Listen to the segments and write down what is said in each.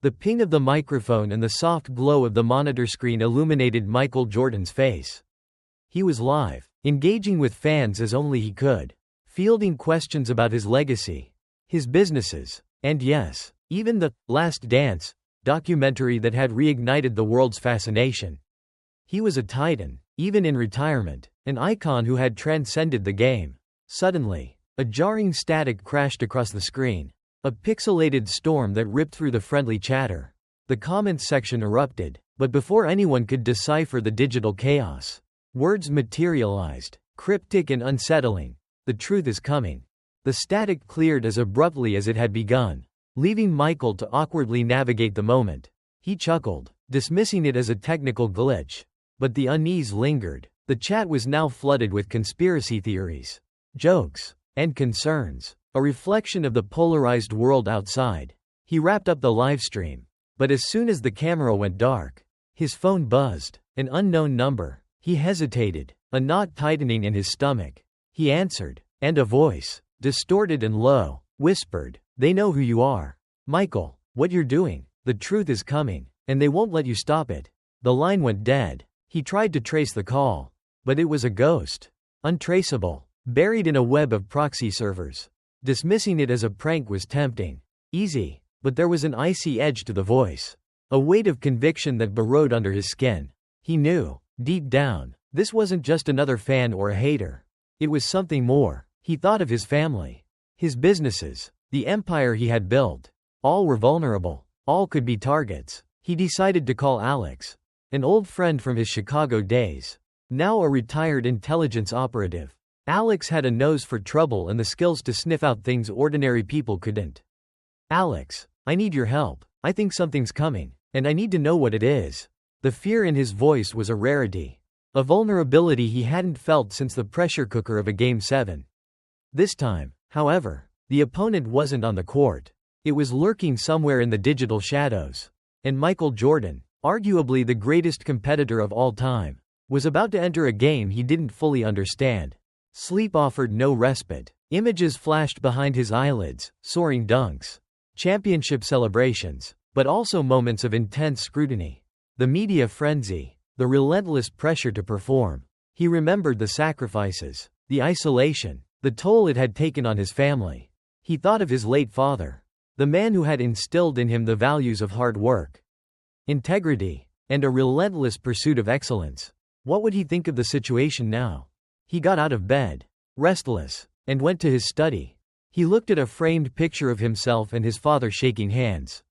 The ping of the microphone and the soft glow of the monitor screen illuminated Michael Jordan's face. He was live, engaging with fans as only he could, fielding questions about his legacy, his businesses, and yes, even the Last Dance documentary that had reignited the world's fascination. He was a titan, even in retirement, an icon who had transcended the game. Suddenly, a jarring static crashed across the screen. A pixelated storm that ripped through the friendly chatter. The comments section erupted, but before anyone could decipher the digital chaos, words materialized, cryptic and unsettling. The truth is coming. The static cleared as abruptly as it had begun, leaving Michael to awkwardly navigate the moment. He chuckled, dismissing it as a technical glitch. But the unease lingered. The chat was now flooded with conspiracy theories, jokes, and concerns. A reflection of the polarized world outside. He wrapped up the livestream. But as soon as the camera went dark, his phone buzzed. An unknown number. He hesitated, a knot tightening in his stomach. He answered, and a voice, distorted and low, whispered, "They know who you are. Michael, what you're doing. The truth is coming, and they won't let you stop it." The line went dead. He tried to trace the call, but it was a ghost. Untraceable, buried in a web of proxy servers. Dismissing it as a prank was tempting. Easy, but there was an icy edge to the voice. A weight of conviction that burrowed under his skin. He knew, deep down, this wasn't just another fan or a hater. It was something more. He thought of his family, his businesses, the empire he had built. All were vulnerable. All could be targets. He decided to call Alex, an old friend from his Chicago days, now a retired intelligence operative. Alex had a nose for trouble and the skills to sniff out things ordinary people couldn't. "Alex, I need your help. I think something's coming, and I need to know what it is." The fear in his voice was a rarity, a vulnerability he hadn't felt since the pressure cooker of a Game 7. This time, however, the opponent wasn't on the court. It was lurking somewhere in the digital shadows. And Michael Jordan, arguably the greatest competitor of all time, was about to enter a game he didn't fully understand. Sleep offered no respite. Images flashed behind his eyelids, soaring dunks, championship celebrations, but also moments of intense scrutiny. The media frenzy, the relentless pressure to perform. He remembered the sacrifices, the isolation, the toll it had taken on his family. He thought of his late father, the man who had instilled in him the values of hard work, integrity, and a relentless pursuit of excellence. What would he think of the situation now? He got out of bed, restless, and went to his study. He looked at a framed picture of himself and his father shaking hands.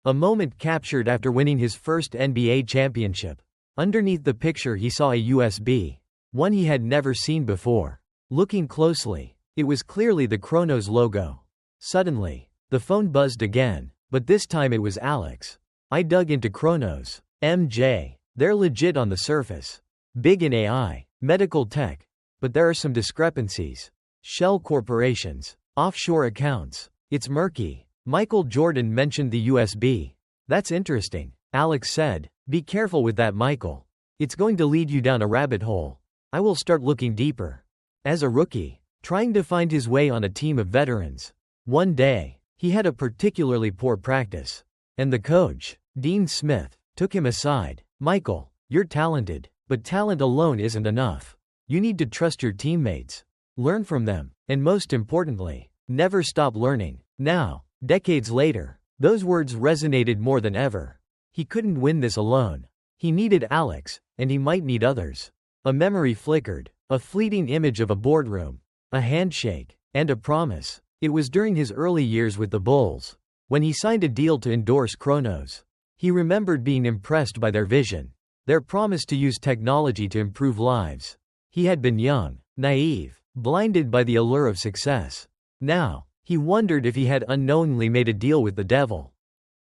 A moment captured after winning his first NBA championship. Underneath the picture he saw a USB, one he had never seen before. Looking closely, it was clearly the Kronos logo. Suddenly, the phone buzzed again, but this time it was Alex. "I dug into Kronos, MJ. They're legit on the surface. Big in AI, medical tech. But there are some discrepancies. Shell corporations, offshore accounts. It's murky." Michael Jordan mentioned the USB. "That's interesting," Alex said. "Be careful with that, Michael. It's going to lead you down a rabbit hole. I will start looking deeper." As a rookie, trying to find his way on a team of veterans, one day, he had a particularly poor practice. And the coach, Dean Smith, took him aside. "Michael, you're talented, but talent alone isn't enough. You need to trust your teammates. Learn from them, and most importantly, never stop learning." Now, decades later, those words resonated more than ever. He couldn't win this alone. He needed Alex, and he might need others. A memory flickered, a fleeting image of a boardroom, a handshake, and a promise. It was during his early years with the Bulls, when he signed a deal to endorse Kronos. He remembered being impressed by their vision, their promise to use technology to improve lives. He had been young, naive, blinded by the allure of success. Now, he wondered if he had unknowingly made a deal with the devil.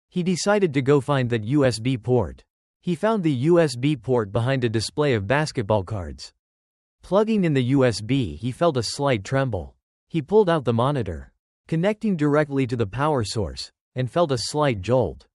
He decided to go find that USB port. He found the USB port behind a display of basketball cards. Plugging in the USB, he felt a slight tremble. He pulled out the monitor, connecting directly to the power source, and felt a slight jolt.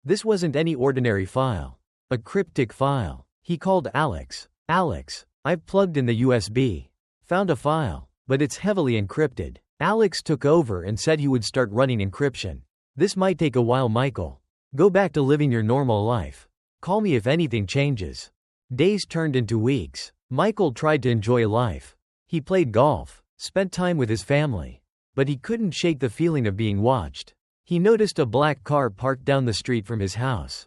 This wasn't any ordinary file. A cryptic file. He called Alex. "Alex, I've plugged in the USB. Found a file, but it's heavily encrypted." Alex took over and said he would start running encryption. "This might take a while, Michael. Go back to living your normal life. Call me if anything changes. Days turned into weeks. Michael tried to enjoy life. He played golf, spent time with his family. But he couldn't shake the feeling of being watched. He noticed a black car parked down the street from his house,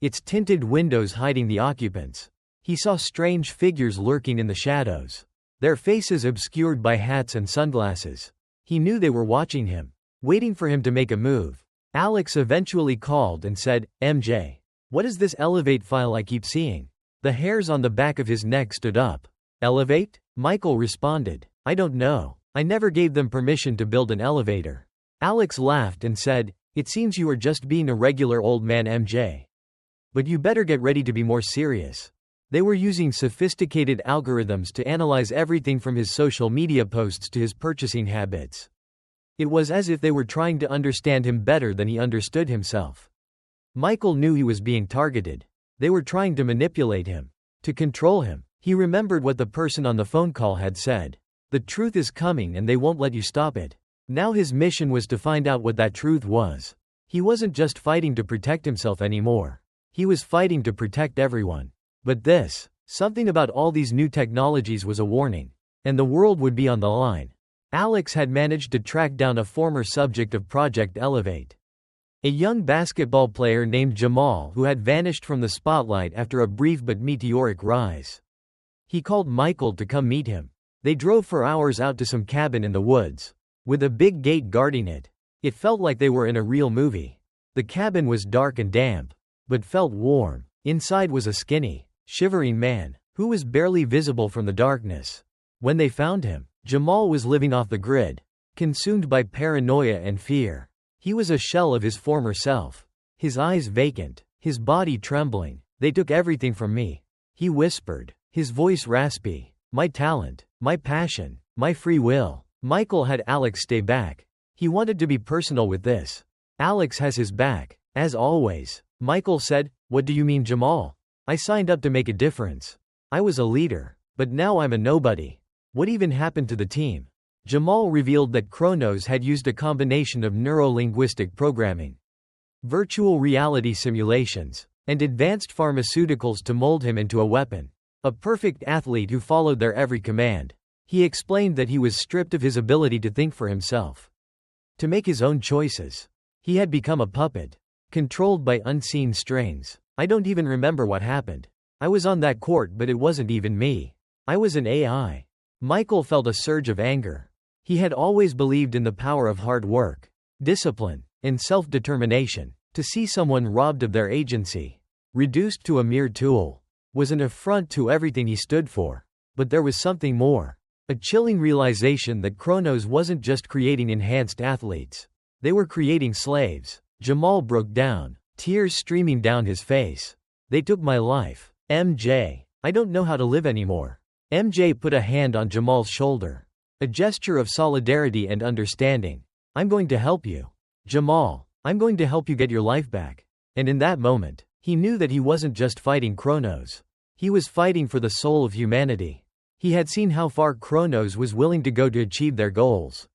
its tinted windows hiding the occupants. He saw strange figures lurking in the shadows, their faces obscured by hats and sunglasses. He knew they were watching him, waiting for him to make a move. Alex eventually called and said, "MJ, what is this Elevate file I keep seeing?" The hairs on the back of his neck stood up. "Elevate?" Michael responded. "I don't know. I never gave them permission to build an elevator." Alex laughed and said, "It seems you are just being a regular old man, MJ. But you better get ready to be more serious." They were using sophisticated algorithms to analyze everything from his social media posts to his purchasing habits. It was as if they were trying to understand him better than he understood himself. Michael knew he was being targeted. They were trying to manipulate him, to control him. He remembered what the person on the phone call had said. The truth is coming and they won't let you stop it. Now his mission was to find out what that truth was. He wasn't just fighting to protect himself anymore. He was fighting to protect everyone. But something about all these new technologies was a warning. And the world would be on the line. Alex had managed to track down a former subject of Project Elevate. A young basketball player named Jamal who had vanished from the spotlight after a brief but meteoric rise. He called Michael to come meet him. They drove for hours out to some cabin in the woods, with a big gate guarding it. It felt like they were in a real movie. The cabin was dark and damp, but felt warm. Inside was a skinny, shivering man, who was barely visible from the darkness. When they found him, Jamal was living off the grid, consumed by paranoia and fear. He was a shell of his former self, his eyes vacant, his body trembling. "They took everything from me," he whispered, his voice raspy. "My talent, my passion, my free will." Michael had Alex stay back. He wanted to be personal with this. "Alex has his back, as always." Michael said, "What do you mean, Jamal? I signed up to make a difference. I was a leader, but now I'm a nobody. What even happened to the team?" Jamal revealed that Kronos had used a combination of neuro-linguistic programming, virtual reality simulations, and advanced pharmaceuticals to mold him into a weapon. A perfect athlete who followed their every command. He explained that he was stripped of his ability to think for himself, to make his own choices. He had become a puppet, controlled by unseen strings. "I don't even remember what happened. I was on that court but it wasn't even me. I was an AI." Michael felt a surge of anger. He had always believed in the power of hard work, discipline, and self-determination. To see someone robbed of their agency, reduced to a mere tool, was an affront to everything he stood for. But there was something more. A chilling realization that Kronos wasn't just creating enhanced athletes. They were creating slaves. Jamal broke down, tears streaming down his face. "They took my life, MJ. I don't know how to live anymore." MJ put a hand on Jamal's shoulder, a gesture of solidarity and understanding. "I'm going to help you, Jamal. I'm going to help you get your life back." And in that moment, he knew that he wasn't just fighting Kronos. He was fighting for the soul of humanity. He had seen how far Kronos was willing to go to achieve their goals.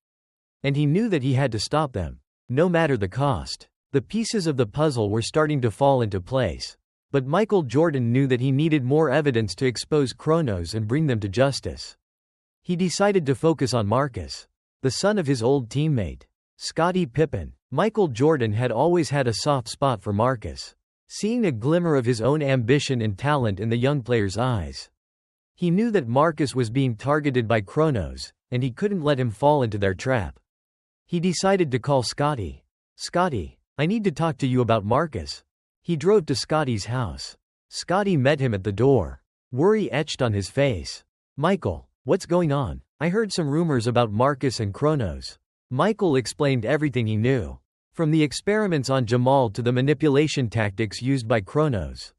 And he knew that he had to stop them, no matter the cost. The pieces of the puzzle were starting to fall into place. But Michael Jordan knew that he needed more evidence to expose Kronos and bring them to justice. He decided to focus on Marcus, the son of his old teammate, Scottie Pippen. Michael Jordan had always had a soft spot for Marcus, seeing a glimmer of his own ambition and talent in the young player's eyes. He knew that Marcus was being targeted by Kronos, and he couldn't let him fall into their trap. He decided to call Scottie. "Scottie, I need to talk to you about Marcus." He drove to Scottie's house. Scottie met him at the door, worry etched on his face. "Michael, what's going on? I heard some rumors about Marcus and Kronos." Michael explained everything he knew, from the experiments on Jamal to the manipulation tactics used by Kronos.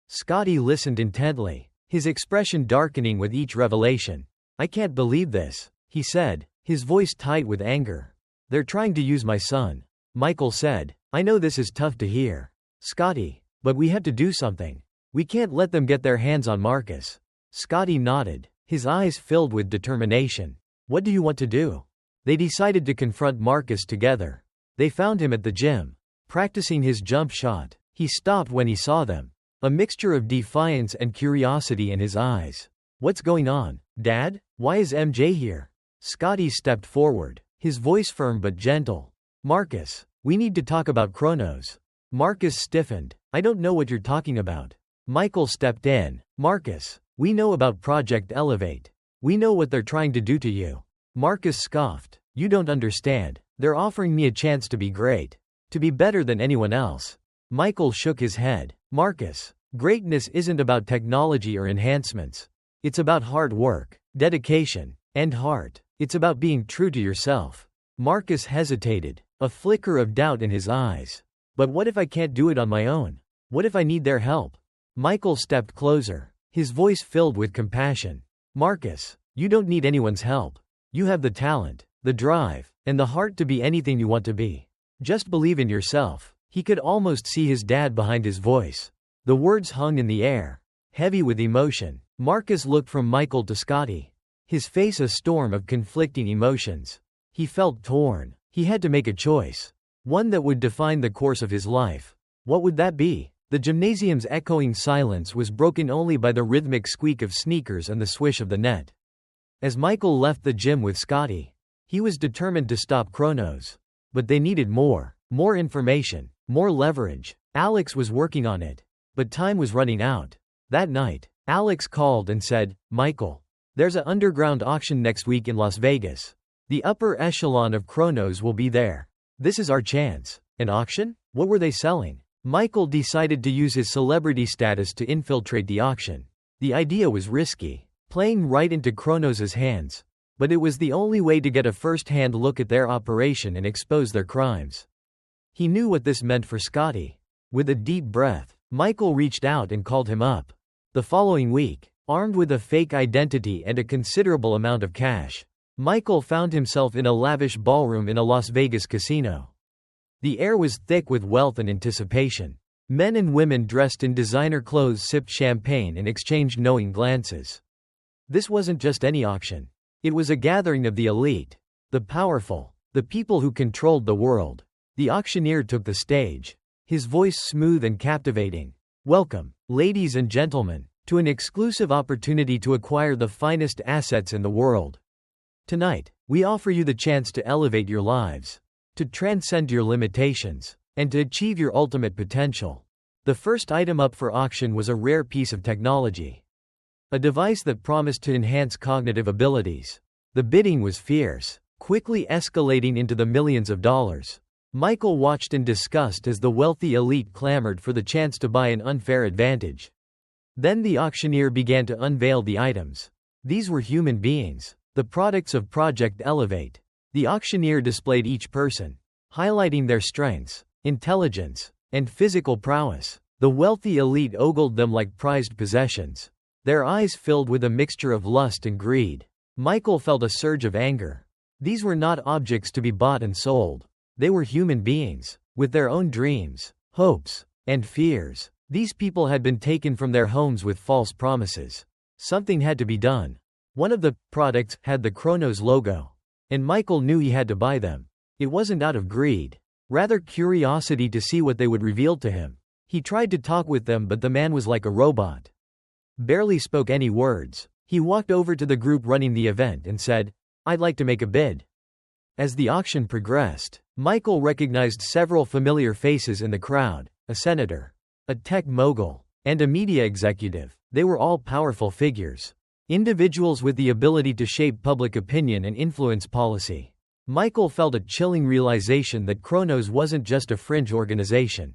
Scottie listened intently, his expression darkening with each revelation. "I can't believe this," he said, his voice tight with anger. "They're trying to use my son." Michael said, "I know this is tough to hear, Scottie, but we have to do something. We can't let them get their hands on Marcus." Scottie nodded, his eyes filled with determination. "What do you want to do?" They decided to confront Marcus together. They found him at the gym, practicing his jump shot. He stopped when he saw them. A mixture of defiance and curiosity in his eyes. What's going on, Dad? Why is MJ here? Scotty stepped forward, his voice firm but gentle. Marcus, we need to talk about Kronos. Marcus stiffened. I don't know what you're talking about. Michael stepped in. Marcus, we know about Project Elevate. We know what they're trying to do to you. Marcus scoffed. You don't understand. They're offering me a chance to be great. To be better than anyone else. Michael shook his head. Marcus, greatness isn't about technology or enhancements. It's about hard work, dedication, and heart. It's about being true to yourself. Marcus hesitated, a flicker of doubt in his eyes. But what if I can't do it on my own? What if I need their help? Michael stepped closer, his voice filled with compassion. Marcus, you don't need anyone's help. You have the talent, the drive, and the heart to be anything you want to be. Just believe in yourself. He could almost see his dad behind his voice. The words hung in the air, heavy with emotion. Marcus looked from Michael to Scotty, his face a storm of conflicting emotions. He felt torn. He had to make a choice, one that would define the course of his life. What would that be? The gymnasium's echoing silence was broken only by the rhythmic squeak of sneakers and the swish of the net. As Michael left the gym with Scotty, he was determined to stop Kronos. But they needed more information, more leverage. Alex was working on it. But time was running out. That night, Alex called and said, Michael, there's an underground auction next week in Las Vegas. The upper echelon of Kronos will be there. This is our chance. An auction? What were they selling? Michael decided to use his celebrity status to infiltrate the auction. The idea was risky, playing right into Kronos' hands. But it was the only way to get a first-hand look at their operation and expose their crimes. He knew what this meant for Scotty. With a deep breath, Michael reached out and called him up. The following week, armed with a fake identity and a considerable amount of cash, Michael found himself in a lavish ballroom in a Las Vegas casino. The air was thick with wealth and anticipation. Men and women dressed in designer clothes sipped champagne and exchanged knowing glances. This wasn't just any auction. It was a gathering of the elite, the powerful, the people who controlled the world. The auctioneer took the stage, his voice smooth and captivating. Welcome, ladies and gentlemen, to an exclusive opportunity to acquire the finest assets in the world. Tonight, we offer you the chance to elevate your lives, to transcend your limitations, and to achieve your ultimate potential. The first item up for auction was a rare piece of technology. A device that promised to enhance cognitive abilities. The bidding was fierce, quickly escalating into the millions of dollars. Michael watched in disgust as the wealthy elite clamored for the chance to buy an unfair advantage. Then the auctioneer began to unveil the items. These were human beings, the products of Project Elevate. The auctioneer displayed each person, highlighting their strengths, intelligence, and physical prowess. The wealthy elite ogled them like prized possessions, their eyes filled with a mixture of lust and greed. Michael felt a surge of anger. These were not objects to be bought and sold. They were human beings, with their own dreams, hopes, and fears. These people had been taken from their homes with false promises. Something had to be done. One of the products had the Kronos logo, and Michael knew he had to buy them. It wasn't out of greed, rather curiosity to see what they would reveal to him. He tried to talk with them, but the man was like a robot. Barely spoke any words. He walked over to the group running the event and said, I'd like to make a bid. As the auction progressed, Michael recognized several familiar faces in the crowd, a senator, a tech mogul, and a media executive. They were all powerful figures. Individuals with the ability to shape public opinion and influence policy. Michael felt a chilling realization that Kronos wasn't just a fringe organization.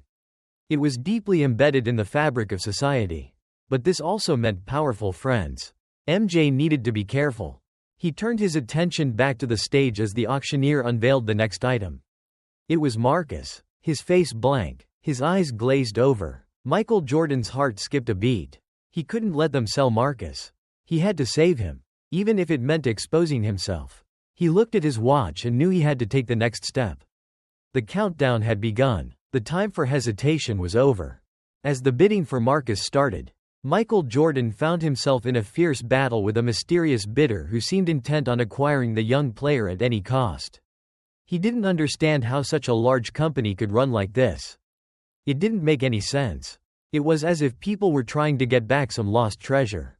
It was deeply embedded in the fabric of society. But this also meant powerful friends. MJ needed to be careful. He turned his attention back to the stage as the auctioneer unveiled the next item. It was Marcus, his face blank, his eyes glazed over. Michael Jordan's heart skipped a beat. He couldn't let them sell Marcus. He had to save him, even if it meant exposing himself. He looked at his watch and knew he had to take the next step. The countdown had begun. The time for hesitation was over. As the bidding for Marcus started, Michael Jordan found himself in a fierce battle with a mysterious bidder who seemed intent on acquiring the young player at any cost. He didn't understand how such a large company could run like this. It didn't make any sense. It was as if people were trying to get back some lost treasure.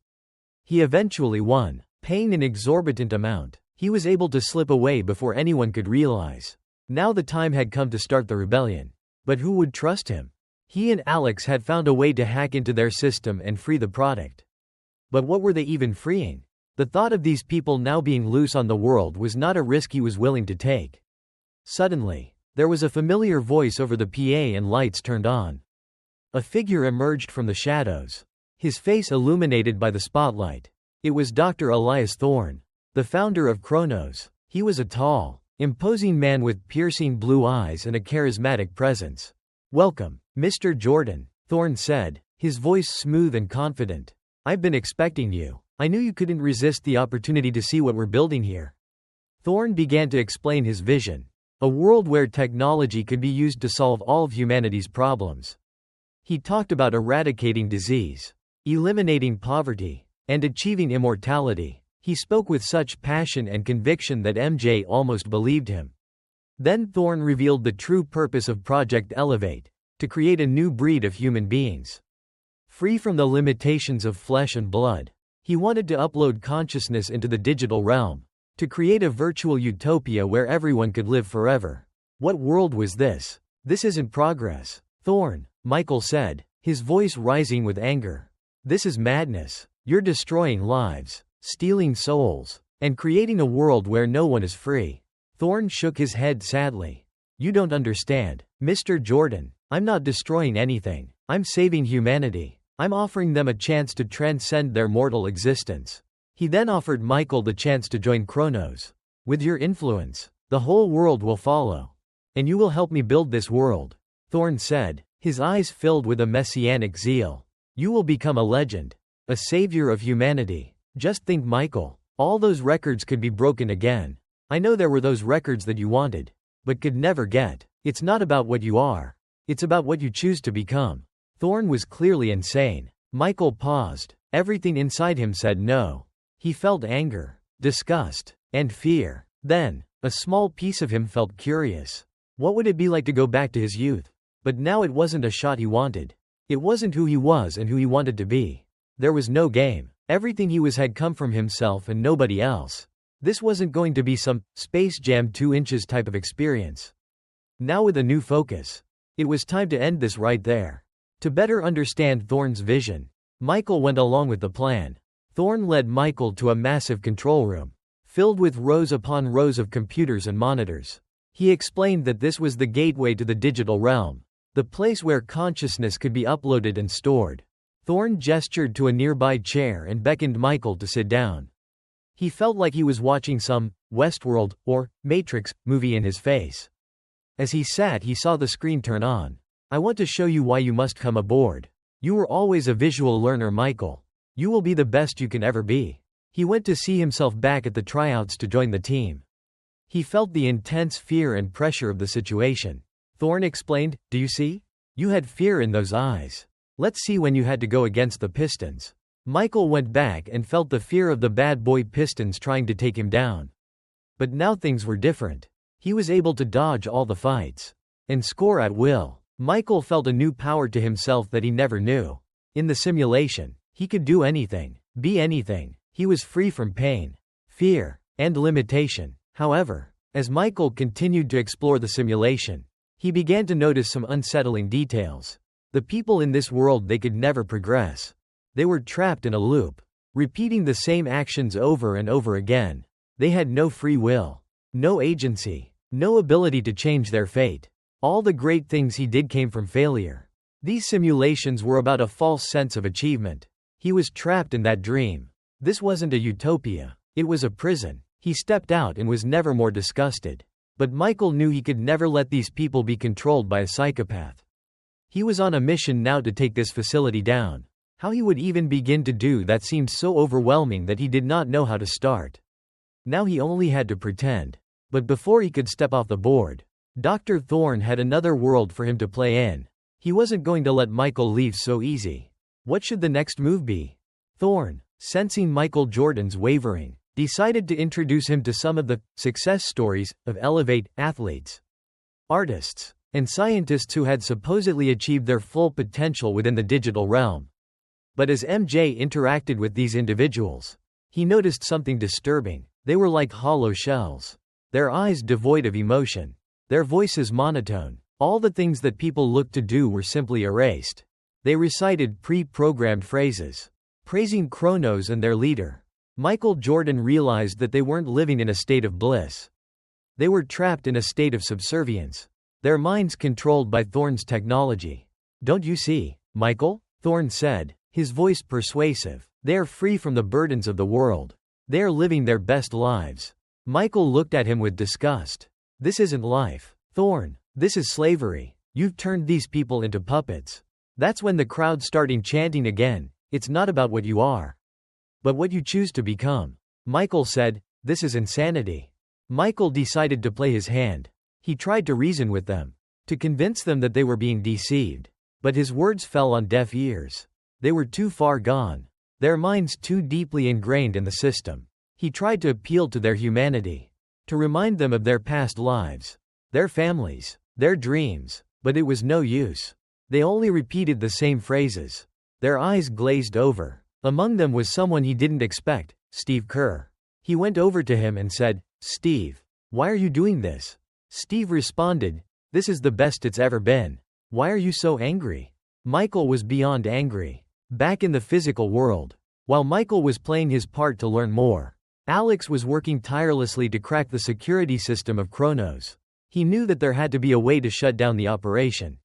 He eventually won, paying an exorbitant amount. He was able to slip away before anyone could realize. Now the time had come to start the rebellion. But who would trust him? He and Alex had found a way to hack into their system and free the product. But what were they even freeing? The thought of these people now being loose on the world was not a risk he was willing to take. Suddenly, there was a familiar voice over the PA and lights turned on. A figure emerged from the shadows, his face illuminated by the spotlight. It was Dr. Elias Thorne, the founder of Kronos. He was a tall, imposing man with piercing blue eyes and a charismatic presence. "Welcome, Mr. Jordan," Thorne said, his voice smooth and confident. "I've been expecting you. I knew you couldn't resist the opportunity to see what we're building here." Thorne began to explain his vision. A world where technology could be used to solve all of humanity's problems. He talked about eradicating disease, eliminating poverty, and achieving immortality. He spoke with such passion and conviction that MJ almost believed him. Then Thorne revealed the true purpose of Project Elevate, to create a new breed of human beings. Free from the limitations of flesh and blood. He wanted to upload consciousness into the digital realm, to create a virtual utopia where everyone could live forever. What world was this? This isn't progress. Thorne, Michael said, his voice rising with anger. This is madness. You're destroying lives, stealing souls, and creating a world where no one is free. Thorne shook his head sadly. You don't understand, Mr. Jordan. I'm not destroying anything. I'm saving humanity. I'm offering them a chance to transcend their mortal existence. He then offered Michael the chance to join Kronos. With your influence, the whole world will follow. And you will help me build this world, Thorne said, his eyes filled with a messianic zeal. You will become a legend, a savior of humanity. Just think, Michael, all those records could be broken again. I know there were those records that you wanted, but could never get. It's not about what you are. It's about what you choose to become. Thorne was clearly insane. Michael paused. Everything inside him said no. He felt anger, disgust, and fear. Then, a small piece of him felt curious. What would it be like to go back to his youth? But now it wasn't a shot he wanted. It wasn't who he was and who he wanted to be. There was no game. Everything he was had come from himself and nobody else. This wasn't going to be some Space Jam 2 inches type of experience. Now with a new focus. It was time to end this right there. To better understand Thorne's vision, Michael went along with the plan. Thorne led Michael to a massive control room, filled with rows upon rows of computers and monitors. He explained that this was the gateway to the digital realm, the place where consciousness could be uploaded and stored. Thorne gestured to a nearby chair and beckoned Michael to sit down. He felt like he was watching some Westworld or Matrix movie in his face. As he sat, he saw the screen turn on. I want to show you why you must come aboard. You were always a visual learner, Michael. You will be the best you can ever be. He went to see himself back at the tryouts to join the team. He felt the intense fear and pressure of the situation. Thorne explained, do you see? You had fear in those eyes. Let's see when you had to go against the Pistons. Michael went back and felt the fear of the bad boy Pistons trying to take him down. But now things were different. He was able to dodge all the fights and score at will. Michael felt a new power to himself that he never knew. In the simulation, he could do anything, be anything. He was free from pain, fear, and limitation. However, as Michael continued to explore the simulation, he began to notice some unsettling details. The people in this world, they could never progress. They were trapped in a loop, repeating the same actions over and over again. They had no free will, no agency, no ability to change their fate. All the great things he did came from failure. These simulations were about a false sense of achievement. He was trapped in that dream. This wasn't a utopia. It was a prison. He stepped out and was never more disgusted. But Michael knew he could never let these people be controlled by a psychopath. He was on a mission now to take this facility down. How he would even begin to do that seemed so overwhelming that he did not know how to start. Now he only had to pretend. But before he could step off the board, Dr. Thorne had another world for him to play in. He wasn't going to let Michael leave so easy. What should the next move be? Thorne, sensing Michael Jordan's wavering, decided to introduce him to some of the success stories of Elevate athletes, artists, and scientists who had supposedly achieved their full potential within the digital realm. But as MJ interacted with these individuals, he noticed something disturbing. They were like hollow shells. Their eyes devoid of emotion. Their voices monotone. All the things that people looked to do were simply erased. They recited pre-programmed phrases, praising Kronos and their leader. Michael Jordan realized that they weren't living in a state of bliss. They were trapped in a state of subservience. Their minds controlled by Thorne's technology. "Don't you see, Michael?" Thorne said, his voice persuasive. "They are free from the burdens of the world. They are living their best lives." Michael looked at him with disgust. "This isn't life, Thorne. This is slavery. You've turned these people into puppets." That's when the crowd started chanting again. "It's not about what you are, but what you choose to become." Michael said, "This is insanity." Michael decided to play his hand. He tried to reason with them, to convince them that they were being deceived. But his words fell on deaf ears. They were too far gone. Their minds too deeply ingrained in the system. He tried to appeal to their humanity, to remind them of their past lives, their families, their dreams, but it was no use. They only repeated the same phrases. Their eyes glazed over. Among them was someone he didn't expect, Steve Kerr. He went over to him and said, "Steve, why are you doing this?" Steve responded, "This is the best it's ever been. Why are you so angry?" Michael was beyond angry. Back in the physical world, while Michael was playing his part to learn more, Alex was working tirelessly to crack the security system of Kronos. He knew that there had to be a way to shut down the operation,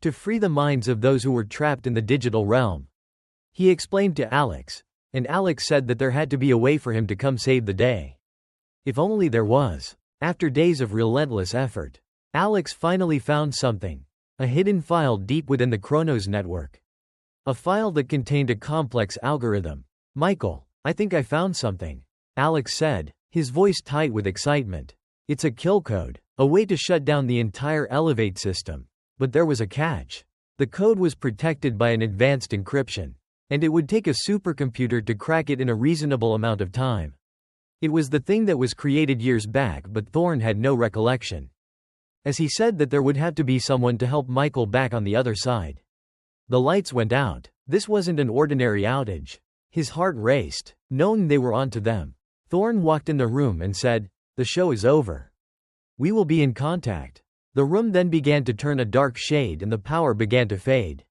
to free the minds of those who were trapped in the digital realm. He explained to Alex, and Alex said that there had to be a way for him to come save the day. If only there was. After days of relentless effort, Alex finally found something. A hidden file deep within the Kronos network. A file that contained a complex algorithm. "Michael, I think I found something," Alex said, his voice tight with excitement. "It's a kill code, a way to shut down the entire Elevate system." But there was a catch. The code was protected by an advanced encryption, and it would take a supercomputer to crack it in a reasonable amount of time. It was the thing that was created years back, but Thorne had no recollection. As he said that there would have to be someone to help Michael back on the other side. The lights went out. This wasn't an ordinary outage. His heart raced, knowing they were onto them. Thorne walked in the room and said, "The show is over. We will be in contact." The room then began to turn a dark shade and the power began to fade.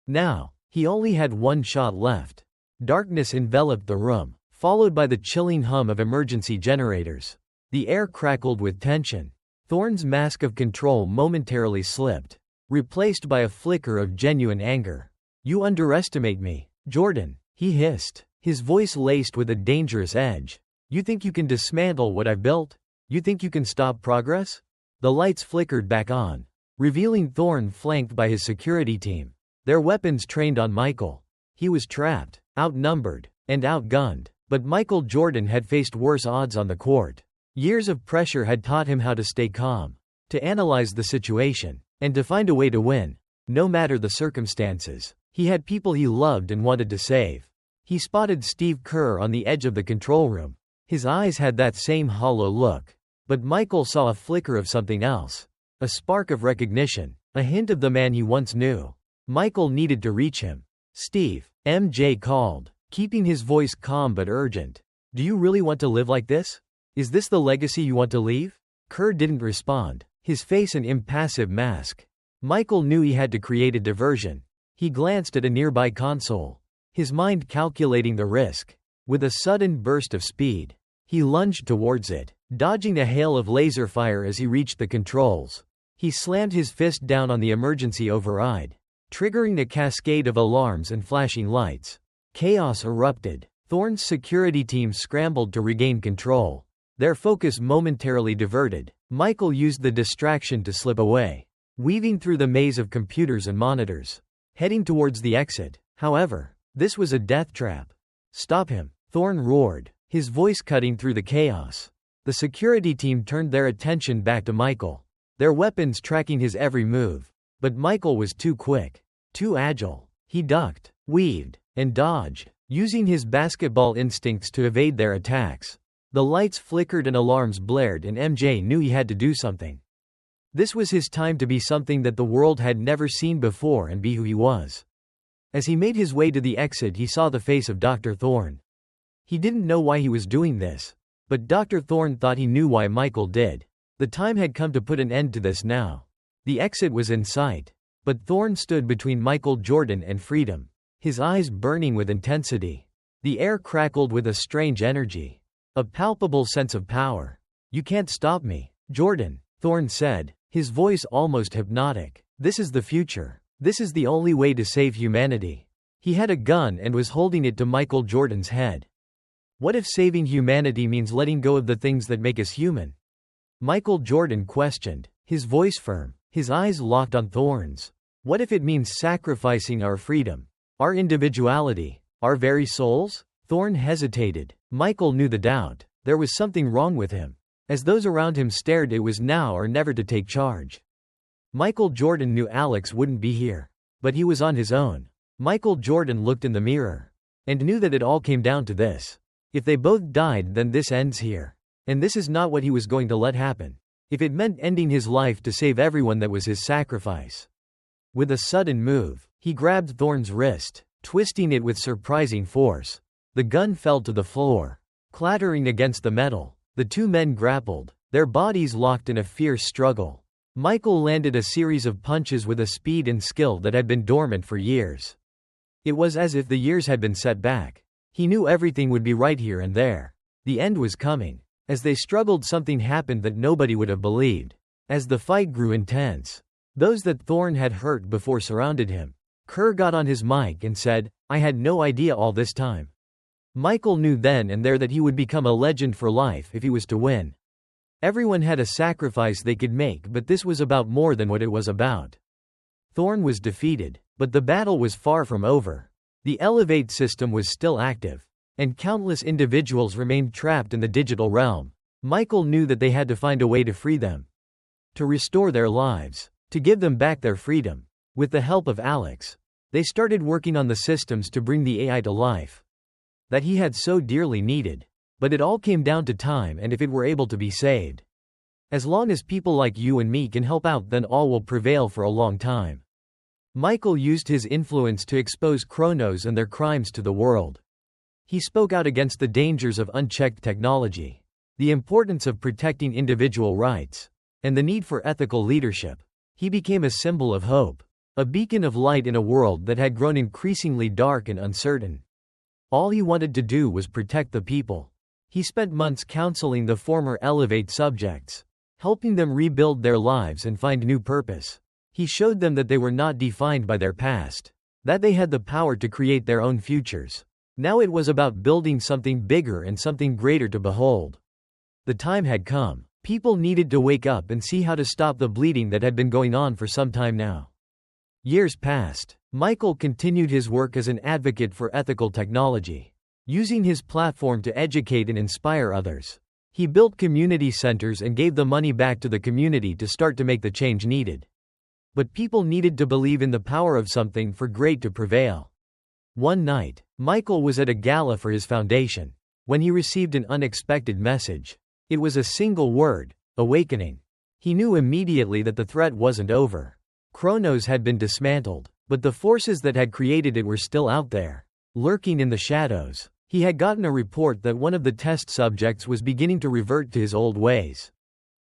Now, he only had one shot left. Darkness enveloped the room, followed by the chilling hum of emergency generators. The air crackled with tension. Thorne's mask of control momentarily slipped, replaced by a flicker of genuine anger. "You underestimate me, Jordan," he hissed, his voice laced with a dangerous edge. "You think you can dismantle what I've built? You think you can stop progress?" The lights flickered back on, revealing Thorne flanked by his security team, their weapons trained on Michael. He was trapped, outnumbered, and outgunned. But Michael Jordan had faced worse odds on the court. Years of pressure had taught him how to stay calm, to analyze the situation, and to find a way to win, no matter the circumstances. He had people he loved and wanted to save. He spotted Steve Kerr on the edge of the control room. His eyes had that same hollow look. But Michael saw a flicker of something else. A spark of recognition. A hint of the man he once knew. Michael needed to reach him. "Steve," MJ called, keeping his voice calm but urgent. "Do you really want to live like this? Is this the legacy you want to leave?" Kerr didn't respond, his face an impassive mask. Michael knew he had to create a diversion. He glanced at a nearby console, his mind calculating the risk. With a sudden burst of speed, he lunged towards it, dodging a hail of laser fire as he reached the controls. He slammed his fist down on the emergency override, triggering a cascade of alarms and flashing lights. Chaos erupted. Thorne's security team scrambled to regain control. Their focus momentarily diverted. Michael used the distraction to slip away, weaving through the maze of computers and monitors, heading towards the exit. However, this was a death trap. "Stop him," Thorne roared, his voice cutting through the chaos. The security team turned their attention back to Michael, their weapons tracking his every move. But Michael was too quick, too agile. He ducked, weaved, and dodged, using his basketball instincts to evade their attacks. The lights flickered and alarms blared, and MJ knew he had to do something. This was his time to be something that the world had never seen before and be who he was. As he made his way to the exit, he saw the face of Dr. Thorne. He didn't know why he was doing this, but Dr. Thorne thought he knew why Michael did. The time had come to put an end to this now. The exit was in sight, but Thorne stood between Michael Jordan and freedom, his eyes burning with intensity. The air crackled with a strange energy, a palpable sense of power. "You can't stop me, Jordan," Thorne said, his voice almost hypnotic. "This is the future. This is the only way to save humanity." He had a gun and was holding it to Michael Jordan's head. What if saving humanity means letting go of the things that make us human? Michael Jordan questioned, his voice firm, his eyes locked on Thorne's. What if it means sacrificing our freedom, our individuality, our very souls? Thorne hesitated. Michael knew the doubt. There was something wrong with him. As those around him stared, it was now or never to take charge. Michael Jordan knew Alex wouldn't be here, but he was on his own. Michael Jordan looked in the mirror and knew that it all came down to this. If they both died, then this ends here. And this is not what he was going to let happen. If it meant ending his life to save everyone, that was his sacrifice. With a sudden move, he grabbed Thorne's wrist, twisting it with surprising force. The gun fell to the floor, clattering against the metal. The two men grappled, their bodies locked in a fierce struggle. Michael landed a series of punches with a speed and skill that had been dormant for years. It was as if the years had been set back. He knew everything would be right here and there. The end was coming. As they struggled, something happened that nobody would have believed. As the fight grew intense, those that Thorne had hurt before surrounded him. Kerr got on his mic and said, "I had no idea all this time." Michael knew then and there that he would become a legend for life if he was to win. Everyone had a sacrifice they could make, but this was about more than what it was about. Thorne was defeated, but the battle was far from over. The Elevate system was still active, and countless individuals remained trapped in the digital realm. Michael knew that they had to find a way to free them, to restore their lives, to give them back their freedom. With the help of Alex, they started working on the systems to bring the AI to life that he had so dearly needed. But it all came down to time and if it were able to be saved. As long as people like you and me can help out, then all will prevail for a long time. Michael used his influence to expose Kronos and their crimes to the world. He spoke out against the dangers of unchecked technology, the importance of protecting individual rights, and the need for ethical leadership. He became a symbol of hope, a beacon of light in a world that had grown increasingly dark and uncertain. All he wanted to do was protect the people. He spent months counseling the former Elevate subjects, helping them rebuild their lives and find new purpose. He showed them that they were not defined by their past, that they had the power to create their own futures. Now it was about building something bigger and something greater to behold. The time had come. People needed to wake up and see how to stop the bleeding that had been going on for some time now. Years passed. Michael continued his work as an advocate for ethical technology, using his platform to educate and inspire others. He built community centers and gave the money back to the community to start to make the change needed. But people needed to believe in the power of something for great to prevail. One night, Michael was at a gala for his foundation, when he received an unexpected message. It was a single word: awakening. He knew immediately that the threat wasn't over. Kronos had been dismantled, but the forces that had created it were still out there, lurking in the shadows. He had gotten a report that one of the test subjects was beginning to revert to his old ways,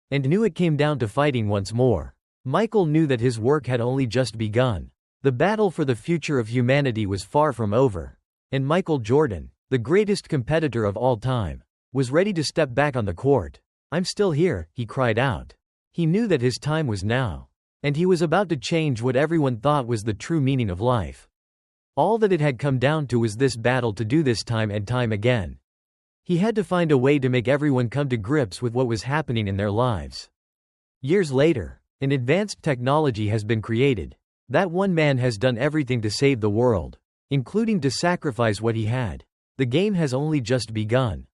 and knew it came down to fighting once more. Michael knew that his work had only just begun. The battle for the future of humanity was far from over, and Michael Jordan, the greatest competitor of all time, was ready to step back on the court. "I'm still here," he cried out. He knew that his time was now, and he was about to change what everyone thought was the true meaning of life. All that it had come down to was this battle to do this time and time again. He had to find a way to make everyone come to grips with what was happening in their lives. Years later, an advanced technology has been created. That one man has done everything to save the world, including to sacrifice what he had. The game has only just begun.